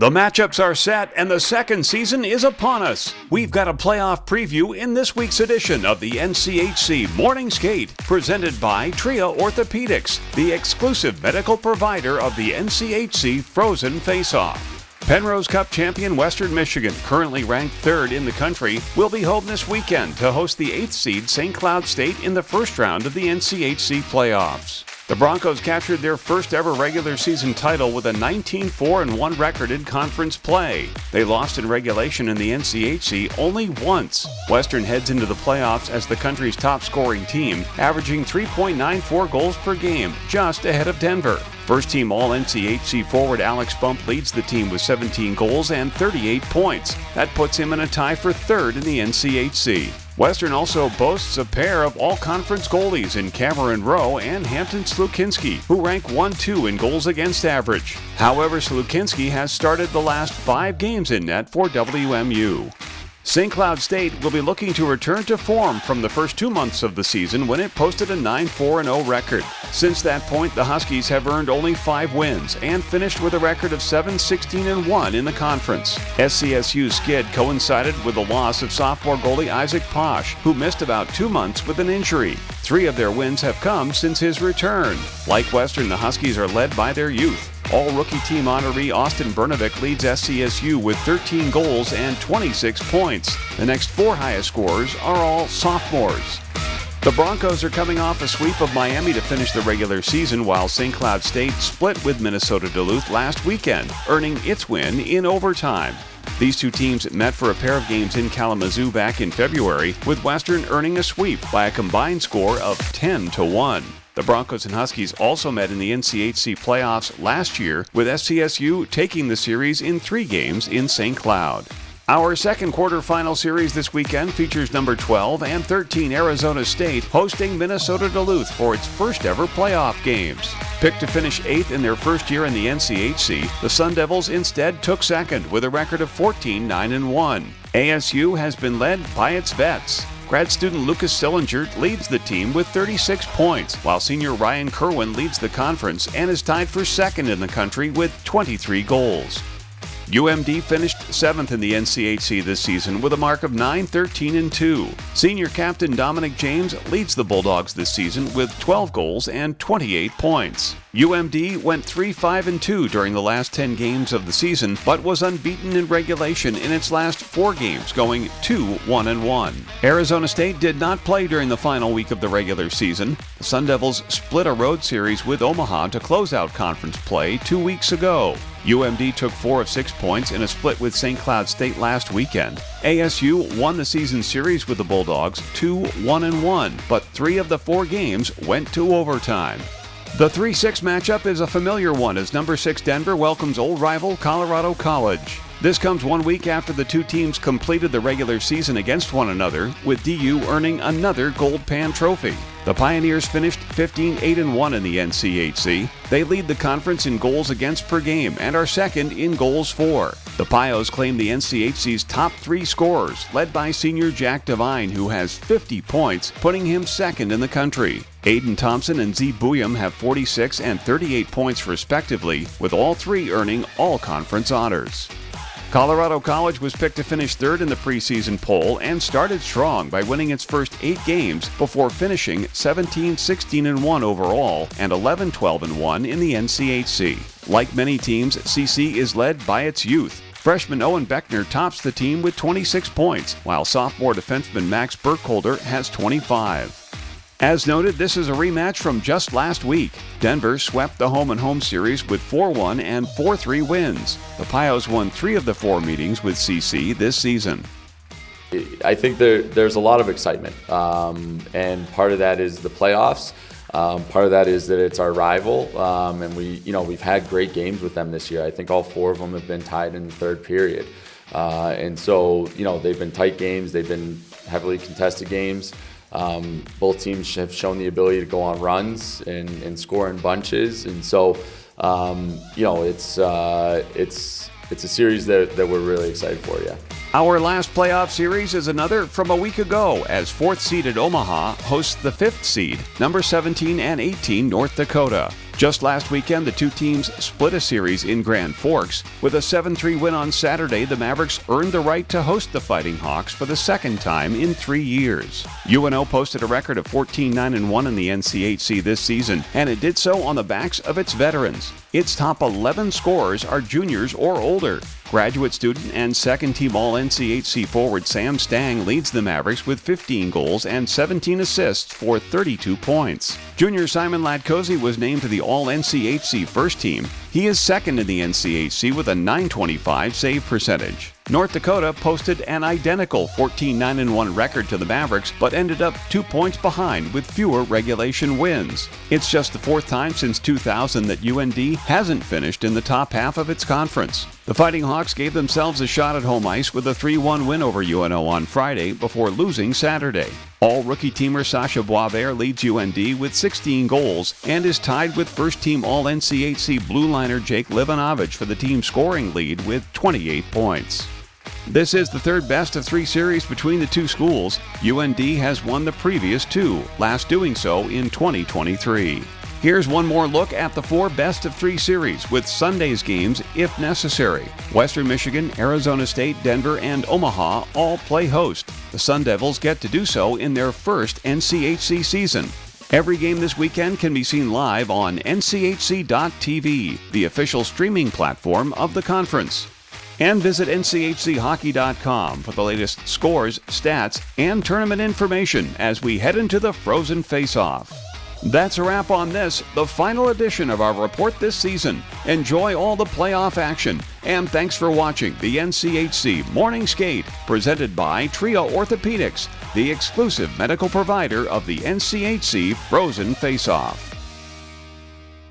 The matchups are set and the second season is upon us. We've got a playoff preview in this week's edition of the NCHC Morning Skate, presented by Tria Orthopedics, the exclusive medical provider of the NCHC Frozen Face-Off. Penrose Cup champion Western Michigan, currently ranked third in the country, will be home this weekend to host the 8th seed St. Cloud State in the first round of the NCHC playoffs. The Broncos captured their first ever regular season title with a 19-4-1 record in conference play. They lost in regulation in the NCHC only once. Western heads into the playoffs as the country's top scoring team, averaging 3.94 goals per game, just ahead of Denver. First-team All-NCHC forward Alex Bump leads the team with 17 goals and 38 points. That puts him in a tie for third in the NCHC. Western also boasts a pair of all-conference goalies in Cameron Rowe and Hampton Slukinski, who rank 1-2 in goals against average. However, Slukinski has started the last 5 games in net for WMU. St. Cloud State will be looking to return to form from the first 2 months of the season when it posted a 9-4-0 record. Since that point, the Huskies have earned only 5 wins and finished with a record of 7-16-1 in the conference. SCSU's skid coincided with the loss of sophomore goalie Isaac Posh, who missed about 2 months with an injury. 3 of their wins have come since his return. Like Western, the Huskies are led by their youth. All-rookie team honoree Austin Bernovic leads SCSU with 13 goals and 26 points. The next 4 highest scorers are all sophomores. The Broncos are coming off a sweep of Miami to finish the regular season, while St. Cloud State split with Minnesota Duluth last weekend, earning its win in overtime. These 2 teams met for a pair of games in Kalamazoo back in February, with Western earning a sweep by a combined score of 10-1. The Broncos and Huskies also met in the NCHC playoffs last year, with SCSU taking the series in 3 games in St. Cloud. Our second quarterfinal series this weekend features number 12 and 13 Arizona State hosting Minnesota Duluth for its first ever playoff games. Picked to finish 8th in their first year in the NCHC, the Sun Devils instead took second with a record of 14-9-1. ASU has been led by its vets. Grad student Lucas Sillinger leads the team with 36 points, while senior Ryan Kerwin leads the conference and is tied for second in the country with 23 goals. UMD finished 7th in the NCHC this season with a mark of 9-13-2. Senior captain Dominic James leads the Bulldogs this season with 12 goals and 28 points. UMD went 3-5-2 during the last 10 games of the season, but was unbeaten in regulation in its last 4 games, going 2-1-1. Arizona State did not play during the final week of the regular season. The Sun Devils split a road series with Omaha to close out conference play 2 weeks ago. UMD took 4 of 6 points in a split with St. Cloud State last weekend. ASU won the season series with the Bulldogs 2-1-1, but 3 of the 4 games went to overtime. The 3-6 matchup is a familiar one as number 6 Denver welcomes old rival Colorado College. This comes 1 week after the 2 teams completed the regular season against one another, with DU earning another Gold Pan trophy. The Pioneers finished 15-8-1 in the NCHC. They lead the conference in goals against per game and are second in goals for. The Pios claim the NCHC's top 3 scorers, led by senior Jack Devine, who has 50 points, putting him second in the country. Aiden Thompson and Z. Buyam have 46 and 38 points respectively, with all 3 earning all-conference honors. Colorado College was picked to finish 3rd in the preseason poll and started strong by winning its first 8 games before finishing 17-16-1 overall and 11-12-1 in the NCHC. Like many teams, CC is led by its youth. Freshman Owen Beckner tops the team with 26 points, while sophomore defenseman Max Burkholder has 25. As noted, this is a rematch from just last week. Denver swept the home-and-home series with 4-1 and 4-3 wins. The Pios won 3 of the 4 meetings with CC this season. I think there's a lot of excitement, and part of that is the playoffs. Part of that is that it's our rival, and we've had great games with them this year. I think all 4 of them have been tied in the 3rd period, and so they've been tight games. They've been heavily contested games. Both teams have shown the ability to go on runs and score in bunches, and so it's a series that we're really excited for. Yeah. Our last playoff series is another from a week ago, as 4th seeded Omaha hosts the 5th seed, number 17 and 18 North Dakota. Just last weekend, the two teams split a series in Grand Forks. With a 7-3 win on Saturday, the Mavericks earned the right to host the Fighting Hawks for the second time in 3 years. UNO posted a record of 14-9-1 in the NCHC this season, and it did so on the backs of its veterans. Its top 11 scorers are juniors or older. Graduate student and second-team All-NCHC forward Sam Stang leads the Mavericks with 15 goals and 17 assists for 32 points. Junior Simon Latkozy was named to the All-NCHC first team. He is second in the NCHC with a .925 save percentage. North Dakota posted an identical 14-9-1 record to the Mavericks, but ended up 2 points behind with fewer regulation wins. It's just the fourth time since 2000 that UND hasn't finished in the top half of its conference. The Fighting Hawks gave themselves a shot at home ice with a 3-1 win over UNO on Friday before losing Saturday. All-rookie teamer Sasha Boisvert leads UND with 16 goals and is tied with first-team All-NCHC blue liner Jake Livanovich for the team scoring lead with 28 points. This is the third best-of-3 series between the two schools. UND has won the previous two, last doing so in 2023. Here's one more look at the 4 best-of-3 series with Sunday's games if necessary. Western Michigan, Arizona State, Denver, and Omaha all play host. The Sun Devils get to do so in their first NCHC season. Every game this weekend can be seen live on NCHC.TV, the official streaming platform of the conference. And visit NCHChockey.com for the latest scores, stats, and tournament information as we head into the Frozen Face-Off. That's a wrap on this, the final edition of our report this season. Enjoy all the playoff action, and thanks for watching the NCHC Morning Skate, presented by Tria Orthopedics, the exclusive medical provider of the NCHC Frozen Face-Off.